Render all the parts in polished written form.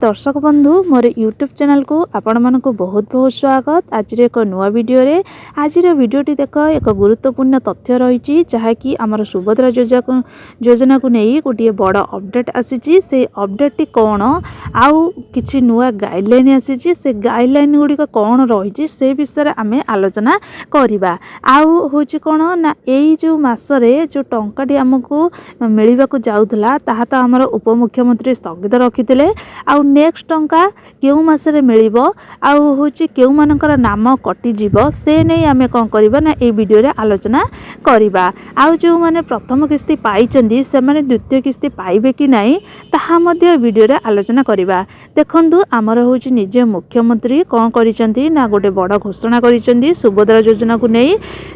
दर्शक बंधु मोर YouTube channel को आपण मानक बहुत बहुत स्वागत। आज एक नुआ वीडियो रे आज वीडियोटी देख एक गुरुत्वपूर्ण तथ्य रही जहाँकि आमर सुभद्रा योजना को नहीं गोटे बड़ अपडेट आसी। से अपडेट टी कौन आउ किछि नुआ गाइडलाइन आसी से गाइडलाइन गुड़िक कौन रही से विषय आम आलोचना करवा। आउ होची कौन ना यही जो मासरे जो टंकाटी आमको मिलवा जाऊला ताहा तो आमर उपमुख्यमंत्री स्थगित रखिते। आउ नेक्स्ट टंका केउ मासरे मिलिबो आउ होची केउ मानकर नाम कटि जीवो से नै आमे कोन करबा ना ए वीडियो रे आलोचना करबा। आउ जो माने प्रथम किस्ती पाइचंदी से माने द्वितीय किस्ती पाइबे कि नाही ताहा मध्ये वीडियो रे आलोचना करबा। देखंतु आमर होची निजे मुख्यमंत्री कोन करिसंती ना गोटे बड़ घोषणा करिसंती सुभद्रा योजना को नै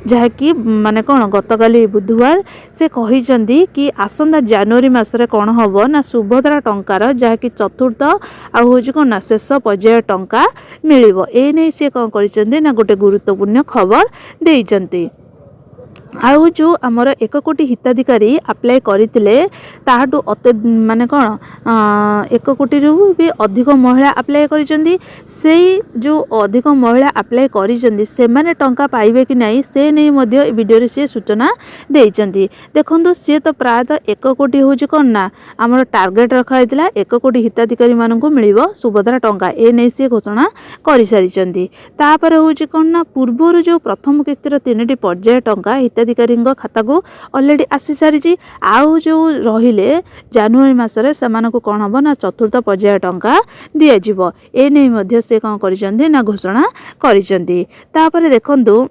जहा कि माने कोन गतकाली बुधवार से कहिसंती कि आसंदा जनवरी मासरे कोन हबो ना सुभद्रा टंकार जहा कि चतुर्थ आउ होची कोन ना शेष पर्याय टंका मिलिबो। ए नै से कोन करिसंती ना गोटे गुरुत्वपूर्ण खबर देइचंती। आउ जो आमर 1 कोटी हिताधिकारी अप्लाई करथिले ताहाटू माने कोन 1 कोटी रु भी अधिक महिला अप्लाई करिसंती। सेही जो अधिक महिला अप्लाई करिसंती से माने टंका पाइबे कि नाही से नै मध्ये वीडियो रे से सूचना देइचंती। देखंतु से तो प्रायत 1 कोटी होची कोन ना आमर टार्गेट रखा हैतिला 1 कोटी हिताधिकारी मानकु मिलिबो सुभद्रा टंका ए नै से घोषणा करि सारिचंती। तापर होची कोन ना पूर्वरु जो प्रथम किस्तीर 3टी पर्याय टंका हिताधिकारी खाता को ऑलरेडी आसी सारी। आउ जो रहिले जनवरी मासरे सेमानकु कोन हबो ना चतुर्थ पर्याय टंका दिया जिवो। ए नै मध्ये से कोन करिसंती ना घोषणा करिसंती। तापर देखंतु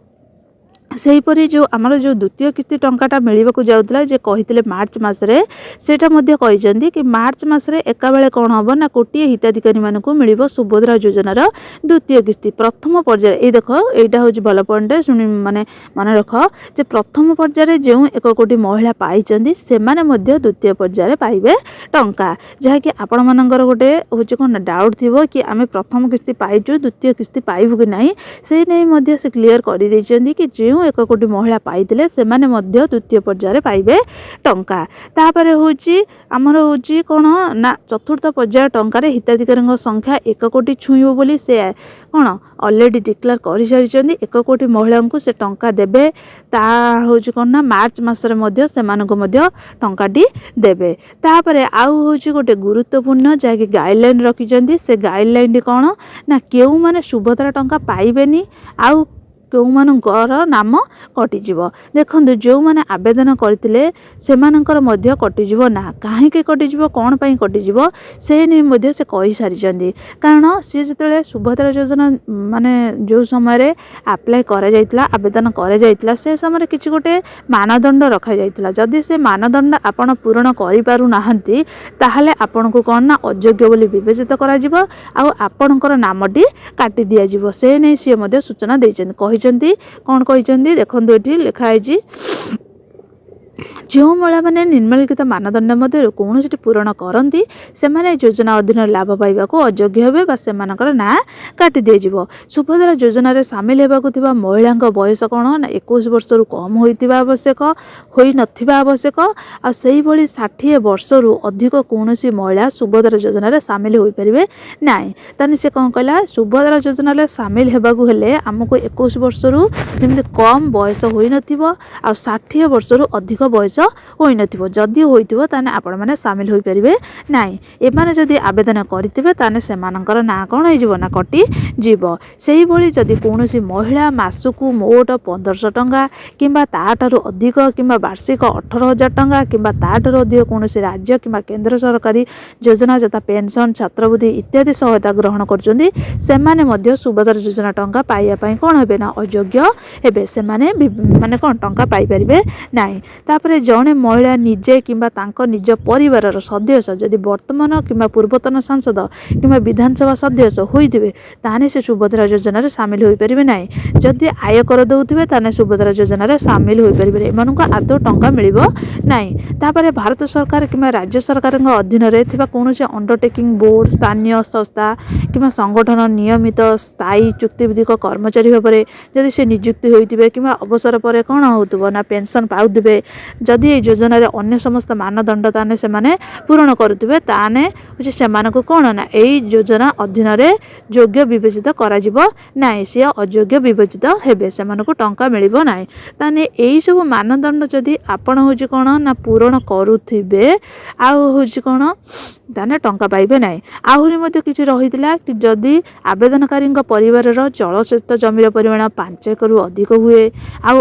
सेहीपरि जो आमर जो द्वितीय किस्ती टंकाटा मिलवाक जाऊला जे कही मार्च मसरे सेटा मध्य कही कि मार्च मसरे एका बेले कौन हम ना कोटिए हिताधिकारी मानक मिल सुभद्रा योजनार द्वितीय किस्ती प्रथम पर्याय। ये देख यहाँ हूँ भल पॉइंट शुणी माने मन रख जे प्रथम पर्याय जो 1 कोटी महिला पाई से द्वितीय पर्याय पाइबे टंका जहाँकि आपण मानकर गोटे हूँ कौन डाउट थी कि आम प्रथम किस्ती पाइचु द्वितीय किस्ती पाइबु कि नहीं से नहीं से क्लीयर कर कि जो 1 कोटी महिला पाइथिले सेमाने मध्य द्वितीय पर्याय पाइबे टंका। तापर होची आमर होची कोन ना चतुर्थ पर्याय टंका हिताधिकारी संख्या 1 कोटी छुईबो बोली से कोन ऑलरेडी डिक्लेयर करि सारिचंदी। 1 कोटी महिला को से टंका देबे ता होची कोन ना मार्च मासरे मध्य सेमानको मध्य टंकाटी देबे। तापर आउ होची गोटे गुरुत्वपूर्ण जाकी गाइडलाइन रखिचंदी से गाइडलाइन कोन ना केउ माने सुभद्रा टंका पाइबेनी आउ केउ मानकर नाम कटिजीव। देखंतु जो माने आवेदन करथिले सेमानकर मध्य कटिजीव ना काहे के कटिजीव कोन पई कटिजीव से नै मध्य से कहि सारिचंदी। कारण से जतले सुभद्रा योजना माने जो समय रे अप्लाई करा जायतिला आवेदन करा जायतिला से समय किछि गोटे मानदंड रखा जायतिला। जदि से मानदंड आपण पूर्ण करि पारु नाहंती ताहाले आपण को कोन ना अयोग्य बोली विवेचित करा जिवो आ आपणकर नामटी काटी दिया जिवो। से नै से मध्य सूचना दैछन कौन कहते देखो ये लिखाई जो महिला मैंने निम्नलिखित मानदंड मध्य कौन पूरण करती से योजना अधीन लाभ पाइबा अयोग्य हे से ना काटी दिज्व। सुभद्रा योजन सामिल होगा महिला बयस कौन ना 21 वर्ष रु कम होता आवश्यक हो ना आवश्यक आई 60 वर्ष रु अधिक कौन महिला सुभद्रा योजन सामिल हो पारे ना। ताने से कौन कहला सुभद्रा योजन सामिल होगा आमको 21 वर्ष रु कम बयस हो ना 60 वर्ष रु अधिक बयस हो जदि होइतिबो ताने आपण माने शामिल होई परिबे नाही। एमाने जदि आवेदन करितिबे ताने सेमानकर ना कोन होई जीवो ना कटि जीवो। सेही भली जदि कोनोसी महिला मासकु मोट 1500 टंका किंबा ताठारु अधिक किंबा वार्षिक 18000 टंका किंबा ताठारु अधिक कोनोसी राज्य किंबा केंद्र सरकारी योजना जता पेंशन छात्रवृत्ति इत्यादि सहायता ग्रहण करजोंदी सेमाने मध्य सुभद्रा योजना टंका पाइया पई कोन हेबे ना अयोग्य हेबे सेमाने माने कोन टंका पाई परिबे नाही। तापरे जड़े महिला निजे किंबा तांको निज परिवार सदस्य जदि वर्तमान किंबा पूर्वतन सांसद किंबा विधानसभा सदस्य होइतिबे ताने से सुभद्रा योजना रे शामिल होई परिबे नाही। जदि आयकर दउतिबे ताने सुभद्रा योजना रे शामिल होई परिबे एमानको आदौ टंका मिलिबो नाही। तापरे भारत सरकार किंबा राज्य सरकार अधीन रे थिबा कोनोसी अंडरटेकिंग बोर्ड स्थानीय संस्था किंबा संगठन नियमित स्थायी चुक्तिविधिक कर्मचारी भाबरे जदि से नियुक्ति होइतिबे किंबा अवसर परे कोन होतबो ना पेंशन पाउतिबे जदि ये योजना रे अन्य समस्त मानदंड ताने से माने पूरण करुथिबे ताने होछि सेमानकु कोन ना एई योजना अधीन रे योग्य विवेचित करा जिवो नाही से अयोग्य विवेचित हेबे सेमानकु टंका मिलिबो नाही ताने एई सब मानदंड जदि आपण होछि कोन ना पूरण करुथिबे आ होछि कोन ताने टंका पाइबे नाही आहुरी मध्ये किछि रहितला कि जदि आवेदनकारीଙ୍କ परिवारर जलसेचित जमीर परिमाण 5 एकरु अधिक हुए आ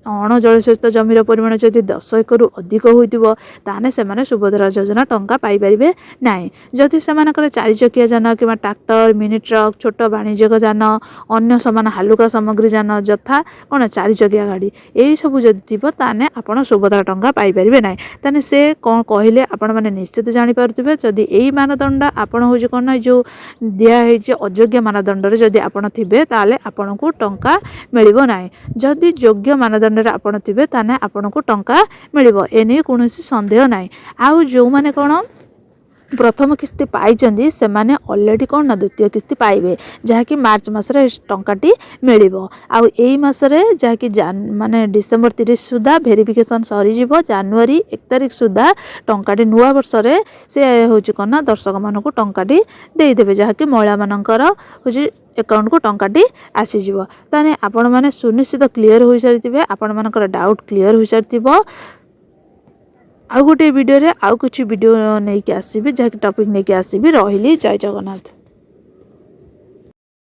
अण जलसेचित जमीर परिमाण जदि 10 एकरु अधिक होइतिबो ताने सेमाने सुभद्रा योजना टंका पाई परिबे नाही जदि सेमानकर 4 चकिया जान किबा ट्रैक्टर मिनी ट्रक छोट वाणिज्यिक जान अन्य समान हालुका सामग्री जान जथा कोन 4 चकिया गाड़ी एई सब जदि थिबो ताने आपण सुभद्रा टंका पाई परिबे नाही ताने से कोन कहिले आपण माने निश्चित जानि पारुथिबे जदि एई मानदंड आपण होजे कोन जो दिया है जे अयोग्य मानदंड रे जदि आपण थिबे ताले आपण को टंका मिलिबो नाही जदि योग्य मानदंड रे आपण थिबे ताने आपण को टंका मिलिबो एने कोनोसी संदेह नाही आउ जो माने कोन प्रथम किस्ती पाइचंदी से माने ऑलरेडी कोन ना द्वितीय किस्ती पाइबे जहा कि मार्च मास रे टंकाटी मिलिबो आ एई मास रे जहा कि माने डिसेंबर 30 सुधा वेरिफिकेशन सरी जिवो जनवरी 1 तारिख सुधा टंकाटी नुवा वर्ष रे से होची कोन ना दर्शक मानको टंकाटी देई देबे जहा कि महिला मानकर होची अकाउंट को टंकाटी आसी जिवो ताने आपण माने सुनिश्चित क्लियर होई सारिथिबे आपण मानकर डाउट क्लियर होई सारिथिबो आउ गोटे वीडियो रे आउ कुछ वीडियो नहीं के आसीबे जहा कि टॉपिक नहीं के आसीबे रहिली जय जगन्नाथ।